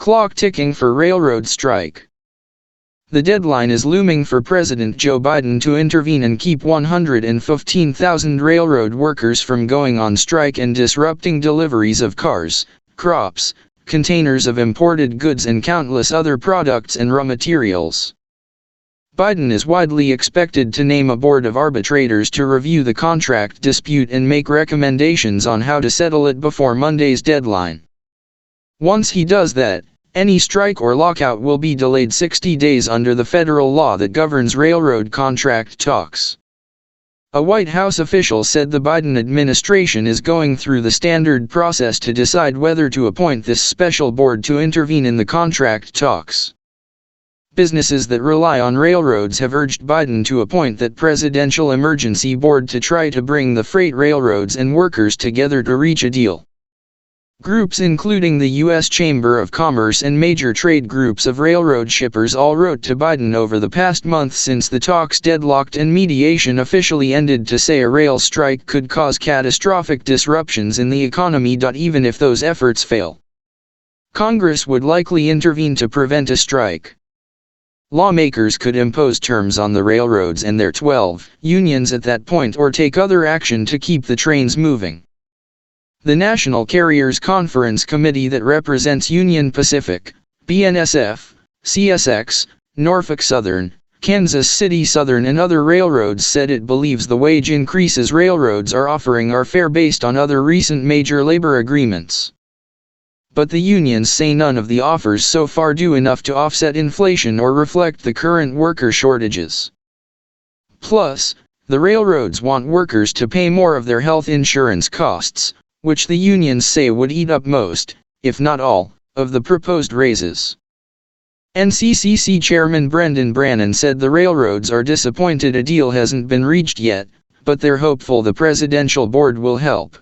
Clock ticking for railroad strike. The deadline is looming for President Joe Biden to intervene and keep 115,000 railroad workers from going on strike and disrupting deliveries of cars, crops, containers of imported goods and countless other products and raw materials. Biden is widely expected to name a board of arbitrators to review the contract dispute and make recommendations on how to settle it before Monday's deadline. Once he does that, any strike or lockout will be delayed 60 days under the federal law that governs railroad contract talks. A White House official said the Biden administration is going through the standard process to decide whether to appoint this special board to intervene in the contract talks. Businesses that rely on railroads have urged Biden to appoint that presidential emergency board to try to bring the freight railroads and workers together to reach a deal. Groups including the U.S. Chamber of Commerce and major trade groups of railroad shippers all wrote to Biden over the past month since the talks deadlocked and mediation officially ended to say a rail strike could cause catastrophic disruptions in the economy. Even if those efforts fail, Congress would likely intervene to prevent a strike. Lawmakers could impose terms on the railroads and their 12 unions at that point or take other action to keep the trains moving. The National Carriers Conference Committee that represents Union Pacific, BNSF, CSX, Norfolk Southern, Kansas City Southern and other railroads said it believes the wage increases railroads are offering are fair based on other recent major labor agreements. But the unions say none of the offers so far do enough to offset inflation or reflect the current worker shortages. Plus, the railroads want workers to pay more of their health insurance costs, which the unions say would eat up most, if not all, of the proposed raises. NCCC Chairman Brendan Brannon said the railroads are disappointed a deal hasn't been reached yet, but they're hopeful the presidential board will help.